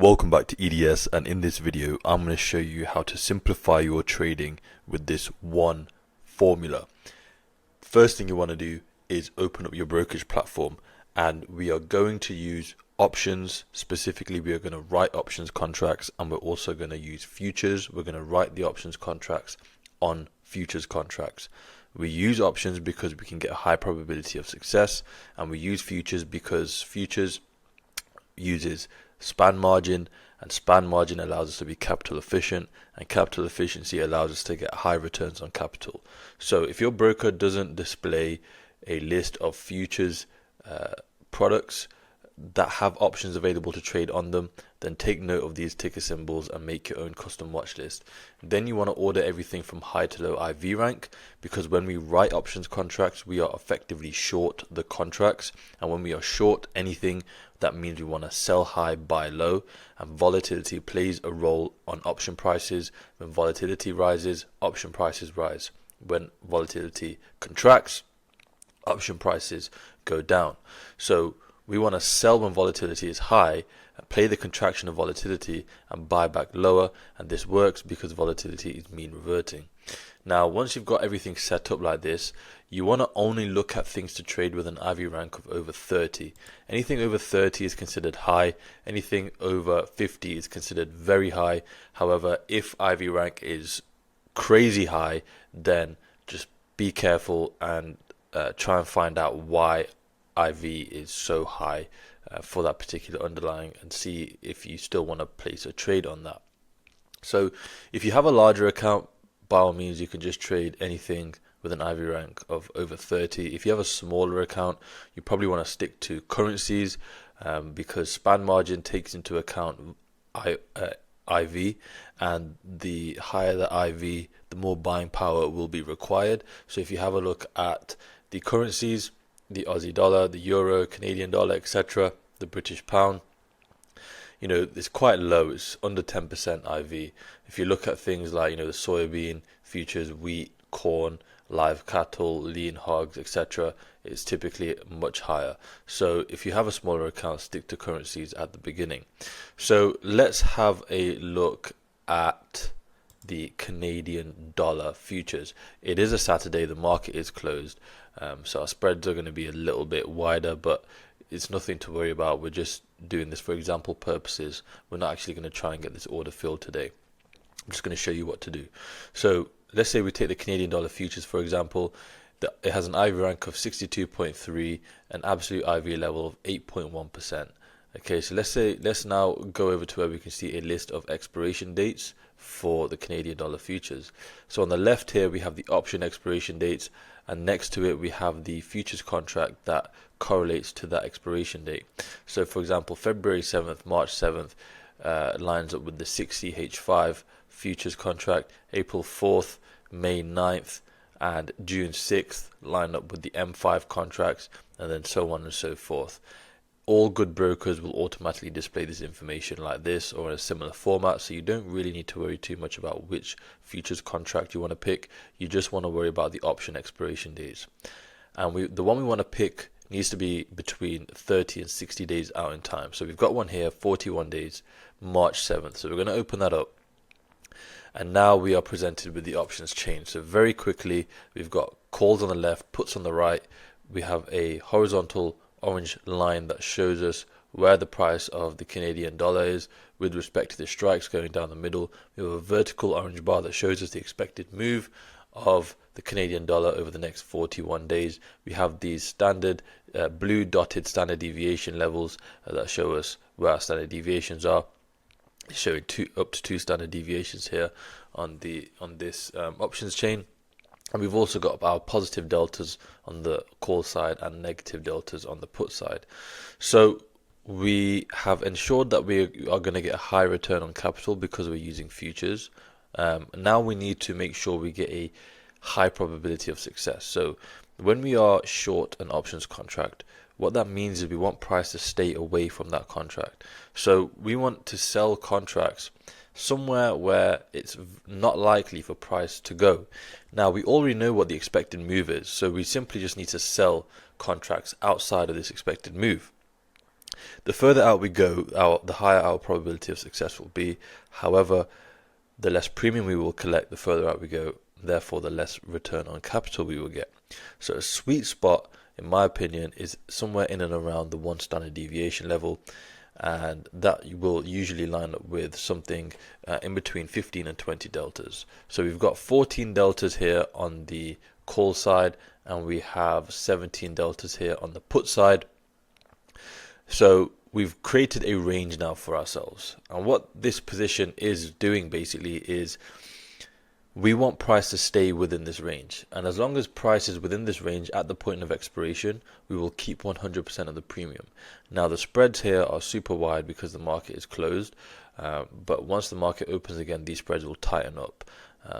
Welcome back to EDS, and in this video I'm going to show you how to simplify your trading with this one formula. First thing you want to do is open up your brokerage platform, and we are going to use options. Specifically, we are going to write options contracts, and we're also going to use futures. We're going to write the options contracts on futures contracts. We use options because we can get a high probability of success, and we use futures because futures uses span margin, and span margin allows us to be capital efficient, and capital efficiency allows us to get high returns on capital. So if your broker doesn't display a list of futures products that have options available to trade on them, then take note of these ticker symbols and make your own custom watch list. Then you want to order everything from high to low IV rank, because when we write options contracts, we are effectively short the contracts, and when we are short anything, that means we want to sell high, buy low, and volatility plays a role on option prices. When volatility rises, option prices rise. When volatility contracts, option prices go down. So we want to sell when volatility is high, and play the contraction of volatility and buy back lower, and this works because volatility is mean reverting. Now, once you've got everything set up like this, you want to only look at things to trade with an IV rank of over 30. Anything over 30 is considered high. Anything over 50 is considered very high. However, if IV rank is crazy high, then just be careful and try and find out why IV is so high for that particular underlying, and see if you still want to place a trade on that. So if you have a larger account, by all means you can just trade anything with an IV rank of over 30. If you have a smaller account, you probably want to stick to currencies, because span margin takes into account IV, and the higher the IV, the more buying power will be required. So if you have a look at the currencies, the Aussie dollar, the euro, Canadian dollar, etc., the British pound, it's quite low. It's under 10% IV. If you look at things like, the soybean futures, wheat, corn, live cattle, lean hogs, etc., it's typically much higher. So if you have a smaller account, stick to currencies at the beginning. So let's have a look at the Canadian dollar futures. It is a Saturday, the market is closed, so our spreads are going to be a little bit wider, but it's nothing to worry about. We're just doing this for example purposes. We're not actually going to try and get this order filled today. I'm just going to show you what to do. So let's say we take the Canadian dollar futures, for example. It has an IV rank of 62.3, an absolute IV level of 8.1%. Okay, so let's now go over to where we can see a list of expiration dates for the Canadian dollar futures. So on the left here we have the option expiration dates, and next to it we have the futures contract that correlates to that expiration date. So for example, February 7th, March 7th lines up with the 6CH5 futures contract. April 4th, May 9th, and June 6th line up with the M5 contracts, and then so on and so forth. All good brokers will automatically display this information like this or in a similar format, so you don't really need to worry too much about which futures contract you want to pick. You just want to worry about the option expiration dates. And the one we want to pick needs to be between 30 and 60 days out in time. So we've got one here, 41 days, March 7th. So we're going to open that up. And now we are presented with the options chain. So very quickly, we've got calls on the left, puts on the right. We have a horizontal orange line that shows us where the price of the Canadian dollar is with respect to the strikes going down the middle. We have a vertical orange bar that shows us the expected move of the Canadian dollar over the next 41 days. We have these standard blue dotted standard deviation levels that show us where our standard deviations are. It's showing up to 2 standard deviations here on this options chain. And we've also got our positive deltas on the call side and negative deltas on the put side. So we have ensured that we are going to get a high return on capital because we're using futures. Now we need to make sure we get a high probability of success. So when we are short an options contract, what that means is we want price to stay away from that contract. So we want to sell contracts somewhere where it's not likely for price to go. Now we already know what the expected move is, so we simply just need to sell contracts outside of this expected move. The further out we go, the higher our probability of success will be. However, the less premium we will collect the further out we go, therefore the less return on capital we will get. So a sweet spot, in my opinion, is somewhere in and around the 1 standard deviation level, and that will usually line up with something in between 15 and 20 deltas. So we've got 14 deltas here on the call side, and we have 17 deltas here on the put side. So we've created a range now for ourselves, and what this position is doing basically is we want price to stay within this range, and as long as price is within this range at the point of expiration, we will keep 100% of the premium. Now the spreads here are super wide because the market is closed, but once the market opens again, these spreads will tighten up,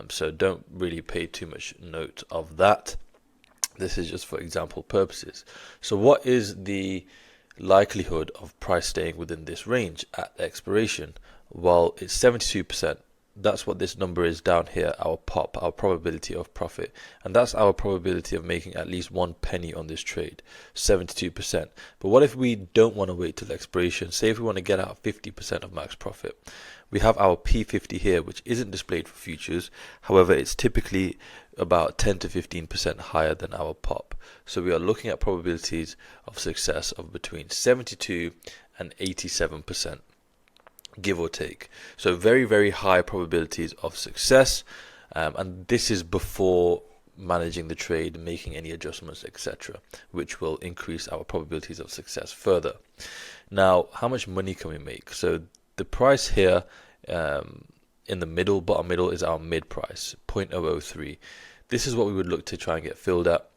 so don't really pay too much note of that. This is just for example purposes. So what is the likelihood of price staying within this range at expiration? Well, it's 72%. That's what this number is down here, our POP, our probability of profit, and that's our probability of making at least 1 penny on this trade, 72%. But what if we don't want to wait till expiration? Say if we want to get out 50% of max profit. We have our P50 here, which isn't displayed for futures. However, it's typically about 10 to 15% higher than our POP. So we are looking at probabilities of success of between 72 and 87%. Give or take. So very, very high probabilities of success, and this is before managing the trade, making any adjustments, etc., which will increase our probabilities of success further. Now, how much money can we make? So the price here in the middle, bottom middle, is our mid price, 0.003. This is what we would look to try and get filled at,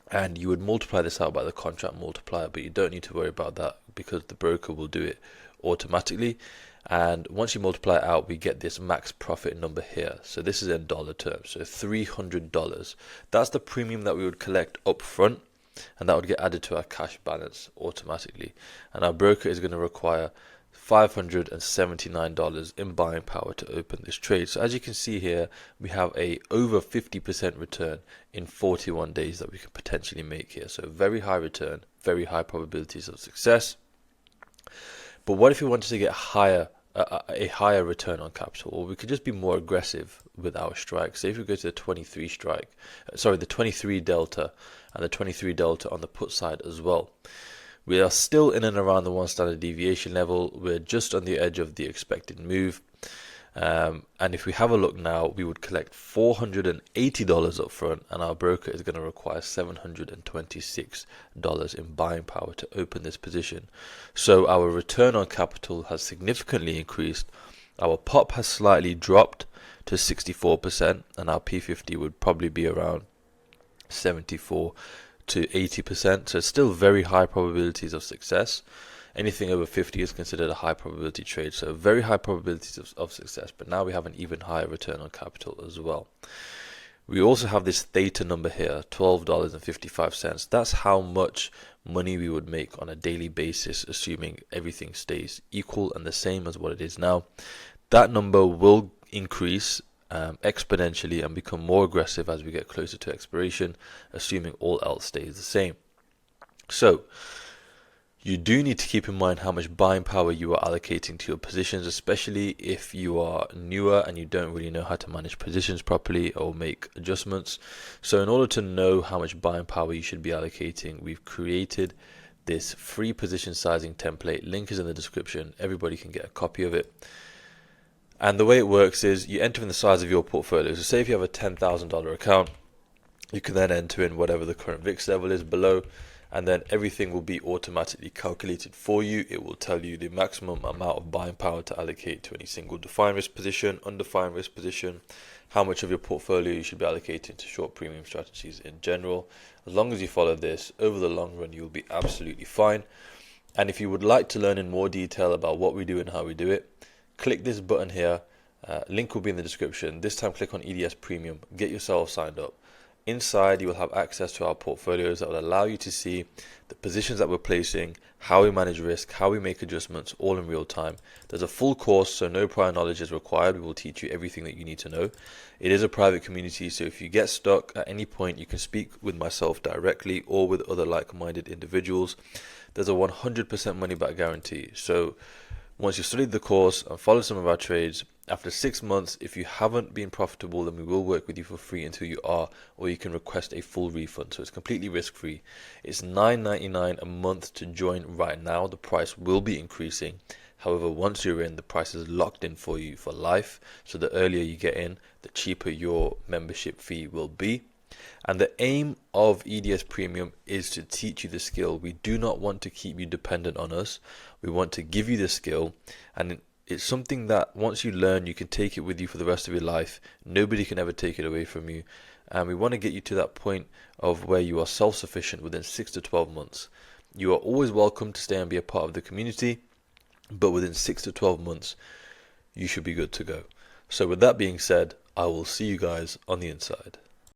and you would multiply this out by the contract multiplier, but you don't need to worry about that because the broker will do it automatically. And once you multiply it out, we get this max profit number here. So this is in dollar terms, so $300. That's the premium that we would collect up front, and that would get added to our cash balance automatically. And our broker is going to require $579 in buying power to open this trade. So as you can see here, we have a over 50% return in 41 days that we can potentially make here. So very high return, very high probabilities of success. But what if we wanted to get a higher return on capital? Or we could just be more aggressive with our strike. Say if we go to the 23 the 23 delta, and the 23 delta on the put side as well. We are still in and around the 1 standard deviation level. We're just on the edge of the expected move. And if we have a look now, we would collect $480 up front, and our broker is going to require $726 in buying power to open this position. So our return on capital has significantly increased. Our POP has slightly dropped to 64%, and our P50 would probably be around 74 to 80%. So it's still very high probabilities of success. Anything over 50 is considered a high probability trade, so very high probabilities of success, but now we have an even higher return on capital as well. We also have this theta number here, $12.55. That's how much money we would make on a daily basis, assuming everything stays equal and the same as what it is now. That number will increase exponentially and become more aggressive as we get closer to expiration, assuming all else stays the same. So you do need to keep in mind how much buying power you are allocating to your positions, especially if you are newer and you don't really know how to manage positions properly or make adjustments. So in order to know how much buying power you should be allocating, we've created this free position sizing template. Link is in the description. Everybody can get a copy of it. And the way it works is you enter in the size of your portfolio. So say if you have a $10,000 account, you can then enter in whatever the current VIX level is below, and then everything will be automatically calculated for you. It will tell you the maximum amount of buying power to allocate to any single defined risk position, undefined risk position, how much of your portfolio you should be allocating to short premium strategies in general. As long as you follow this, over the long run, you'll be absolutely fine. And if you would like to learn in more detail about what we do and how we do it, click this button here. Link will be in the description. This time click on EDS Premium, get yourself signed up, Inside, you will have access to our portfolios that will allow you to see the positions that we're placing, how we manage risk, how we make adjustments, all in real time. There's a full course, so no prior knowledge is required. We will teach you everything that you need to know. It is a private community, so if you get stuck at any point, you can speak with myself directly or with other like-minded individuals. There's a 100% money back guarantee. So once you've studied the course and followed some of our trades, after 6 months, if you haven't been profitable, then we will work with you for free until you are, or you can request a full refund. So it's completely risk-free. It's $9.99 a month to join right now. The price will be increasing. However, once you're in, the price is locked in for you for life. So the earlier you get in, the cheaper your membership fee will be. And the aim of EDS Premium is to teach you the skill. We do not want to keep you dependent on us. We want to give you the skill, and it's something that once you learn, you can take it with you for the rest of your life. Nobody can ever take it away from you. And we want to get you to that point of where you are self-sufficient within 6 to 12 months. You are always welcome to stay and be a part of the community, but within 6 to 12 months, you should be good to go. So with that being said, I will see you guys on the inside.